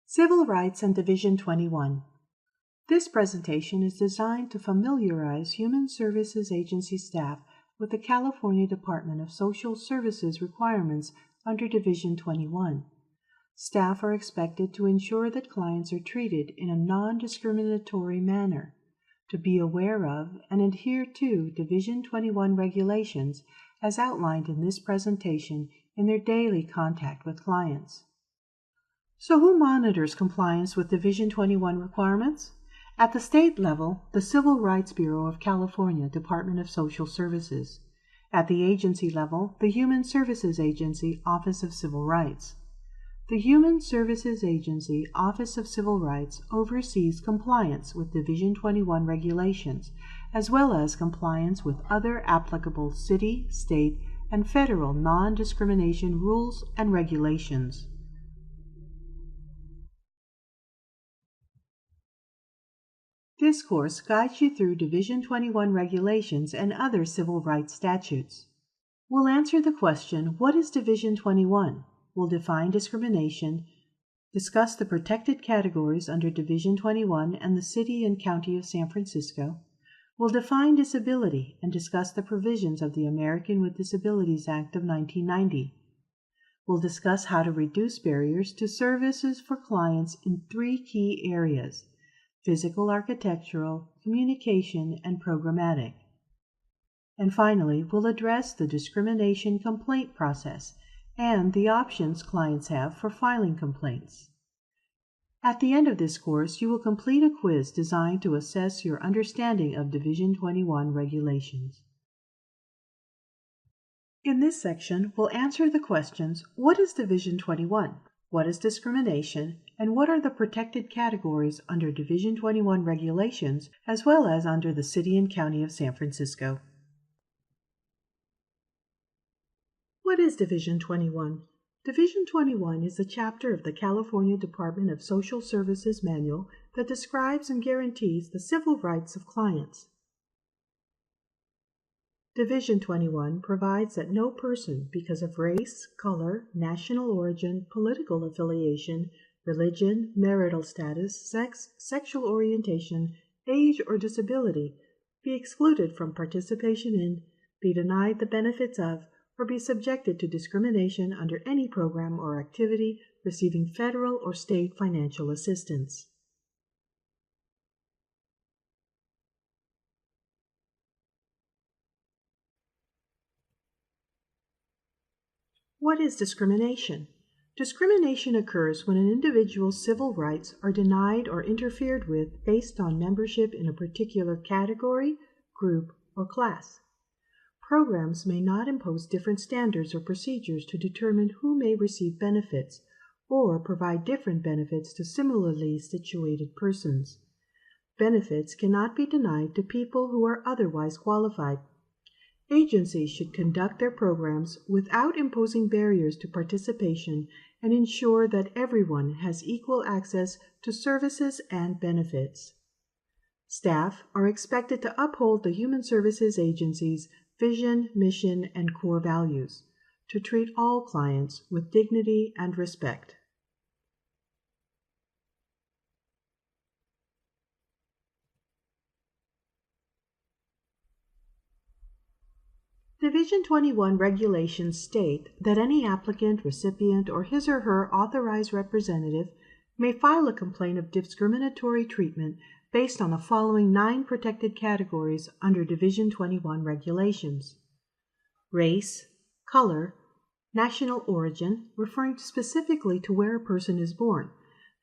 Civil Rights and Division 21. This presentation is designed to familiarize Human Services Agency staff with the California Department of Social Services requirements under Division 21. Staff are expected to ensure that clients are treated in a non-discriminatory manner, to be aware of and adhere to Division 21 regulations as outlined in this presentation in their daily contact with clients. So who monitors compliance with Division 21 requirements? At the state level, the Civil Rights Bureau of California Department of Social Services. At the agency level, the Human Services Agency Office of Civil Rights. The Human Services Agency Office of Civil Rights oversees compliance with Division 21 regulations, as well as compliance with other applicable city, state, and federal non-discrimination rules and regulations. This course guides you through Division 21 regulations and other civil rights statutes. We'll answer the question, what is Division 21? We'll define discrimination, discuss the protected categories under Division 21 and the City and County of San Francisco. We'll define disability and discuss the provisions of the American with Disabilities Act of 1990. We'll discuss how to reduce barriers to services for clients in 3 key areas: physical, architectural, communication, and programmatic. And finally, we'll address the discrimination complaint process and the options clients have for filing complaints. At the end of this course, you will complete a quiz designed to assess your understanding of Division 21 regulations. In this section, we'll answer the questions, what is Division 21? What is discrimination? And what are the protected categories under Division 21 regulations, as well as under the City and County of San Francisco? What is Division 21? Division 21 is a chapter of the California Department of Social Services Manual that describes and guarantees the civil rights of clients. Division 21 provides that no person, because of race, color, national origin, political affiliation, religion, marital status, sex, sexual orientation, age, or disability, be excluded from participation in, be denied the benefits of, or be subjected to discrimination under any program or activity receiving federal or state financial assistance. What is discrimination? Discrimination occurs when an individual's civil rights are denied or interfered with based on membership in a particular category, group, or class. Programs may not impose different standards or procedures to determine who may receive benefits or provide different benefits to similarly situated persons. Benefits cannot be denied to people who are otherwise qualified. Agencies should conduct their programs without imposing barriers to participation and ensure that everyone has equal access to services and benefits. Staff are expected to uphold the Human Services Agency's vision, mission, and core values, to treat all clients with dignity and respect. Division 21 regulations state that any applicant, recipient, or his or her authorized representative may file a complaint of discriminatory treatment based on the following 9 protected categories under Division 21 regulations: race, color, national origin, referring specifically to where a person is born.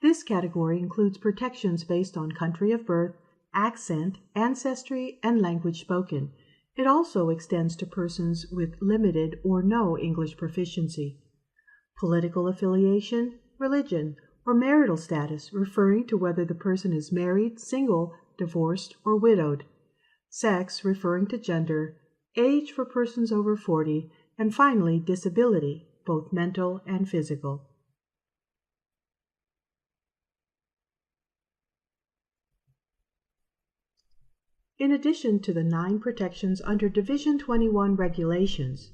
This category includes protections based on country of birth, accent, ancestry, and language spoken. It also extends to persons with limited or no English proficiency. Political affiliation, religion, or marital status, referring to whether the person is married, single, divorced, or widowed. Sex, referring to gender. Age for persons over 40. And finally, disability, both mental and physical. In addition to the 9 protections under Division 21 regulations,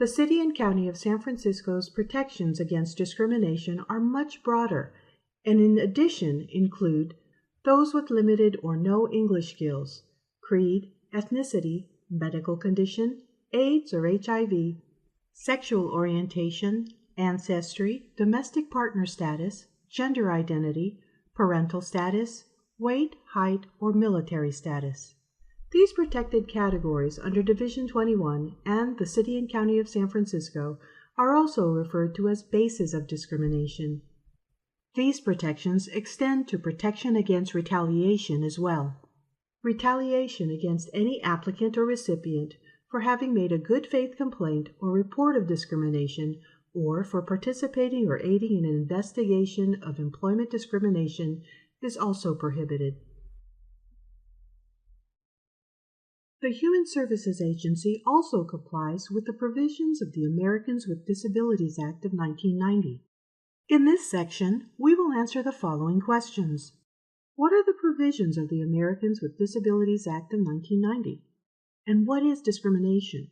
the City and County of San Francisco's protections against discrimination are much broader and in addition include those with limited or no English skills, creed, ethnicity, medical condition, AIDS or HIV, sexual orientation, ancestry, domestic partner status, gender identity, parental status, weight, height, or military status. These protected categories under Division 21 and the City and County of San Francisco are also referred to as bases of discrimination. These protections extend to protection against retaliation as well. Retaliation against any applicant or recipient for having made a good faith complaint or report of discrimination, or for participating or aiding in an investigation of employment discrimination is also prohibited. The Human Services Agency also complies with the provisions of the Americans with Disabilities Act of 1990. In this section, we will answer the following questions. What are the provisions of the Americans with Disabilities Act of 1990? And what is discrimination?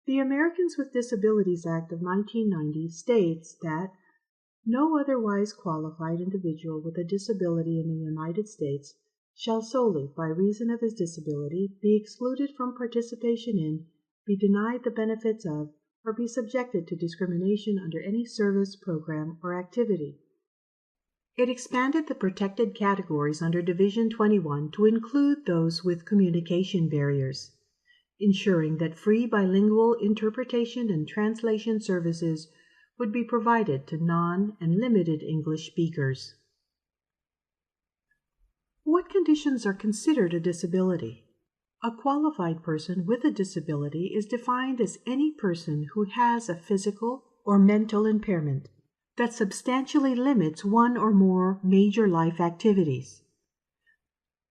The Americans with Disabilities Act of 1990 states that no otherwise qualified individual with a disability in the United States shall solely, by reason of his disability, be excluded from participation in, be denied the benefits of, or be subjected to discrimination under any service, program, or activity. It expanded the protected categories under Division 21 to include those with communication barriers, ensuring that free bilingual interpretation and translation services would be provided to non- and limited English speakers. What conditions are considered a disability? A qualified person with a disability is defined as any person who has a physical or mental impairment that substantially limits one or more major life activities.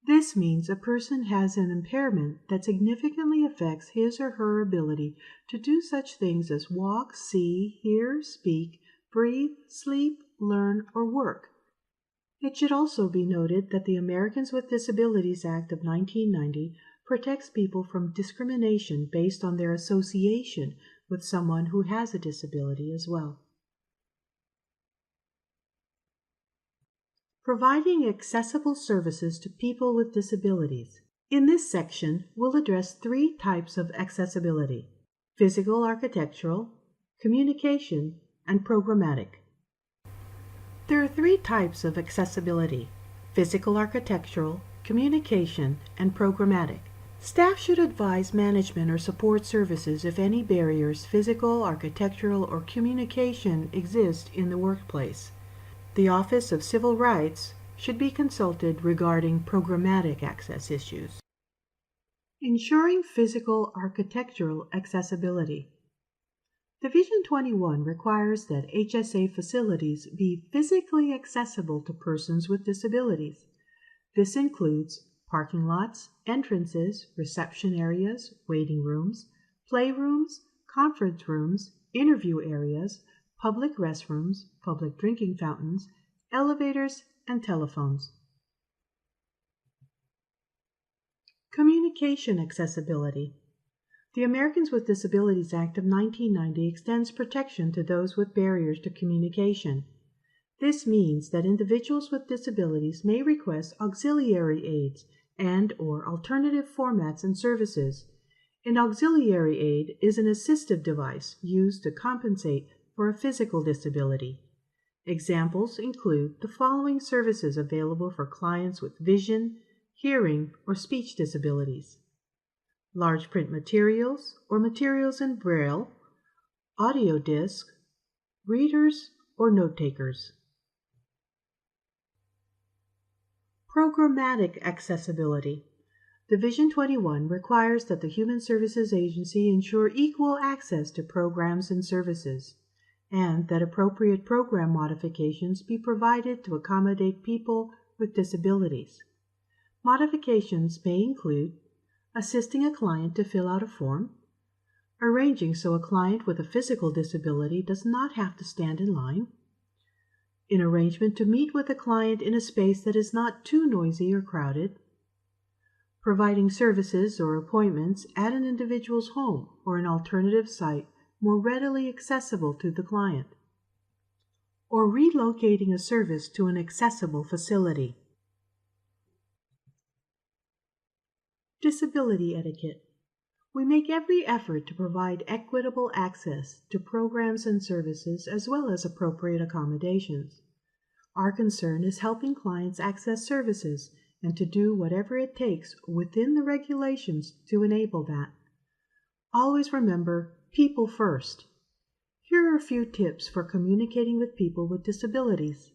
This means a person has an impairment that significantly affects his or her ability to do such things as walk, see, hear, speak, breathe, sleep, learn, or work. It should also be noted that the Americans with Disabilities Act of 1990 protects people from discrimination based on their association with someone who has a disability as well. Providing accessible services to people with disabilities. In this section, we'll address three types of accessibility: physical architectural, communication, and programmatic. There are three types of accessibility: physical architectural, communication, and programmatic. Staff should advise management or support services if any barriers, physical, architectural, or communication exist in the workplace. The Office of Civil Rights should be consulted regarding programmatic access issues. Ensuring physical architectural accessibility. Division 21 requires that HSA facilities be physically accessible to persons with disabilities. This includes parking lots, entrances, reception areas, waiting rooms, playrooms, conference rooms, interview areas, public restrooms, public drinking fountains, elevators, and telephones. Communication accessibility. The Americans with Disabilities Act of 1990 extends protection to those with barriers to communication. This means that individuals with disabilities may request auxiliary aids and/or alternative formats and services. An auxiliary aid is an assistive device used to compensate for a physical disability. Examples include the following services available for clients with vision, hearing, or speech disabilities: large print materials or materials in Braille, audio disc, readers, or note takers. Programmatic accessibility. Division 21 requires that the Human Services Agency ensure equal access to programs and services, and that appropriate program modifications be provided to accommodate people with disabilities. Modifications may include assisting a client to fill out a form, arranging so a client with a physical disability does not have to stand in line, an arrangement to meet with a client in a space that is not too noisy or crowded, providing services or appointments at an individual's home or an alternative site more readily accessible to the client, or relocating a service to an accessible facility. Disability etiquette. We make every effort to provide equitable access to programs and services as well as appropriate accommodations. Our concern is helping clients access services and to do whatever it takes within the regulations to enable that. Always remember, people first. Here are a few tips for communicating with people with disabilities.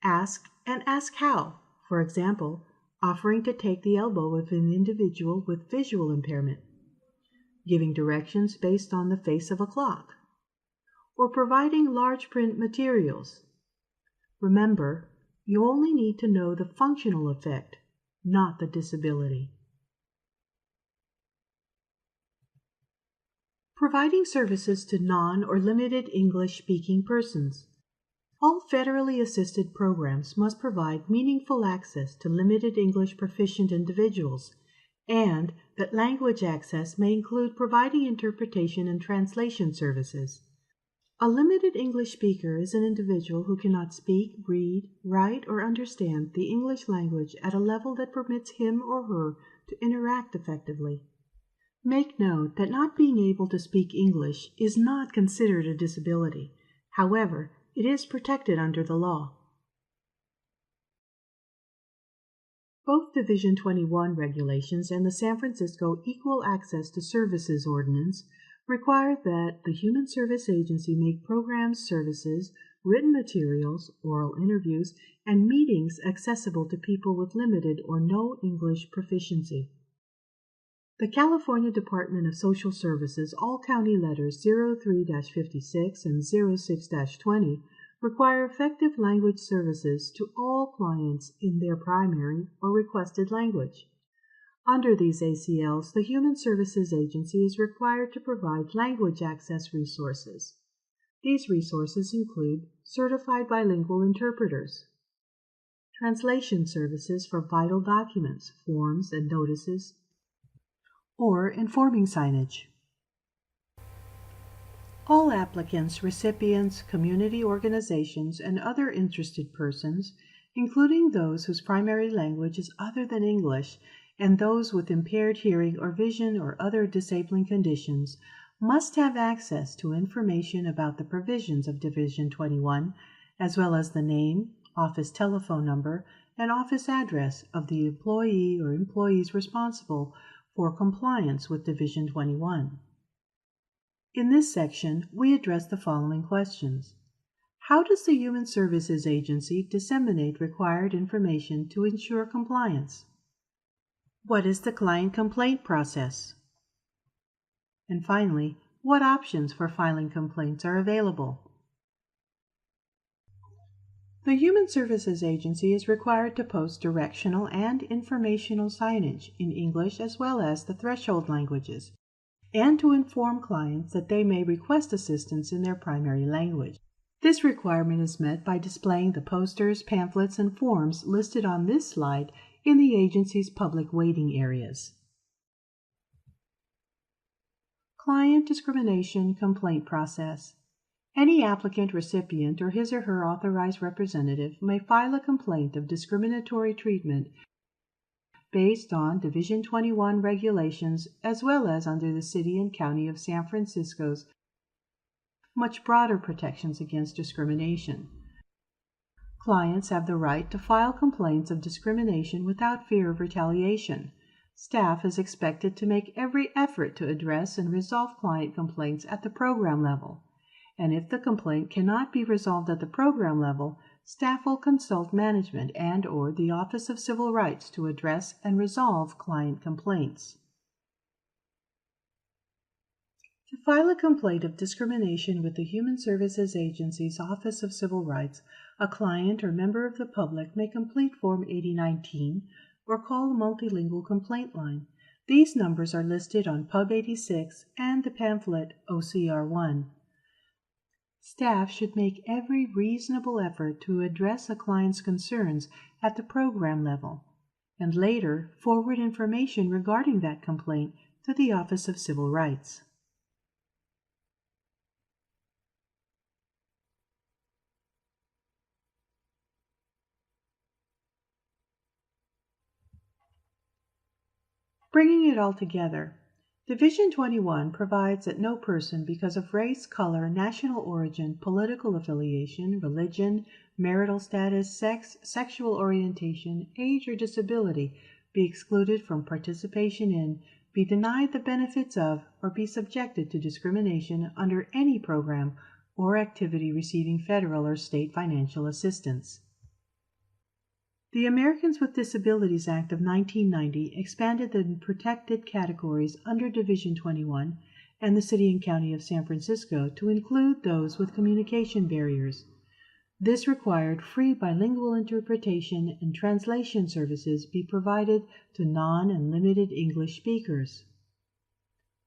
Ask and ask how. For example, offering to take the elbow of an individual with visual impairment, giving directions based on the face of a clock, or providing large print materials. Remember, you only need to know the functional effect, not the disability. Providing services to non- or limited English-speaking persons. All federally assisted programs must provide meaningful access to limited English proficient individuals, and that language access may include providing interpretation and translation services. A limited English speaker is an individual who cannot speak, read, write, or understand the English language at a level that permits him or her to interact effectively. Make note that not being able to speak English is not considered a disability. However, it is protected under the law. Both Division 21 regulations and the San Francisco Equal Access to Services Ordinance require that the Human Service Agency make programs, services, written materials, oral interviews, and meetings accessible to people with limited or no English proficiency. The California Department of Social Services All-County Letters 03-56 and 06-20 require effective language services to all clients in their primary or requested language. Under these ACLs, the Human Services Agency is required to provide language access resources. These resources include certified bilingual interpreters, translation services for vital documents, forms, and notices, or informing signage. All applicants, recipients, community organizations, and other interested persons, including those whose primary language is other than English, and those with impaired hearing or vision or other disabling conditions, must have access to information about the provisions of Division 21, as well as the name, office telephone number, and office address of the employee or employees responsible for compliance with Division 21. In this section, we address the following questions. How does the Human Services Agency disseminate required information to ensure compliance? What is the client complaint process? And finally, what options for filing complaints are available? The Human Services Agency is required to post directional and informational signage in English as well as the threshold languages, and to inform clients that they may request assistance in their primary language. This requirement is met by displaying the posters, pamphlets, and forms listed on this slide in the agency's public waiting areas. Client discrimination complaint process. Any applicant, recipient, or his or her authorized representative may file a complaint of discriminatory treatment based on Division 21 regulations as well as under the City and County of San Francisco's much broader protections against discrimination. Clients have the right to file complaints of discrimination without fear of retaliation. Staff is expected to make every effort to address and resolve client complaints at the program level. And if the complaint cannot be resolved at the program level, staff will consult management and/or the Office of Civil Rights to address and resolve client complaints. To file a complaint of discrimination with the Human Services Agency's Office of Civil Rights, a client or member of the public may complete Form 8019 or call the Multilingual Complaint Line. These numbers are listed on Pub 86 and the pamphlet OCR1. Staff should make every reasonable effort to address a client's concerns at the program level, and later forward information regarding that complaint to the Office of Civil Rights. Bringing it all together, Division 21 provides that no person, because of race, color, national origin, political affiliation, religion, marital status, sex, sexual orientation, age, or disability, be excluded from participation in, be denied the benefits of, or be subjected to discrimination under any program or activity receiving federal or state financial assistance. The Americans with Disabilities Act of 1990 expanded the protected categories under Division 21 and the City and County of San Francisco to include those with communication barriers. This required free bilingual interpretation and translation services be provided to non- and limited English speakers.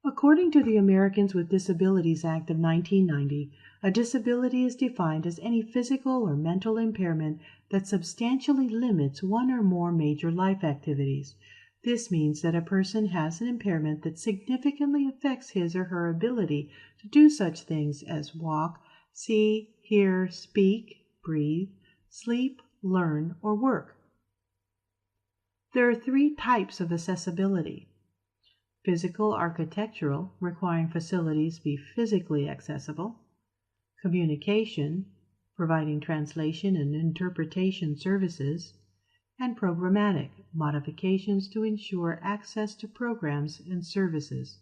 According to the Americans with Disabilities Act of 1990, a disability is defined as any physical or mental impairment that substantially limits one or more major life activities. This means that a person has an impairment that significantly affects his or her ability to do such things as walk, see, hear, speak, breathe, sleep, learn, or work. There are 3 types of accessibility. Physical architectural, requiring facilities be physically accessible. Communication, providing translation and interpretation services. And programmatic, modifications to ensure access to programs and services.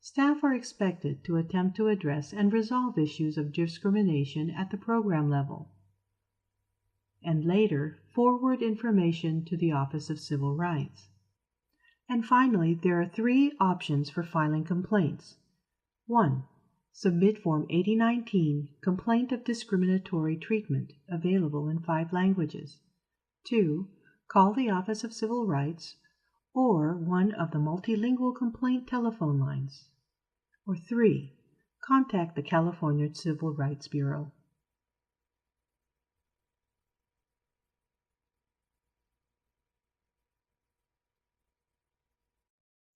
Staff are expected to attempt to address and resolve issues of discrimination at the program level, and later forward information to the Office of Civil Rights. And finally, there are 3 options for filing complaints. 1. Submit Form 8019, Complaint of Discriminatory Treatment, available in 5 languages. 2. Call the Office of Civil Rights or one of the multilingual complaint telephone lines. Or 3. Contact the California Civil Rights Bureau.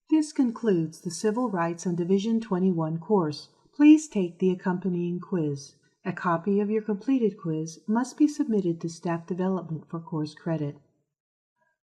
This concludes the Civil Rights on Division 21 course. Please take the accompanying quiz. A copy of your completed quiz must be submitted to Staff Development for course credit.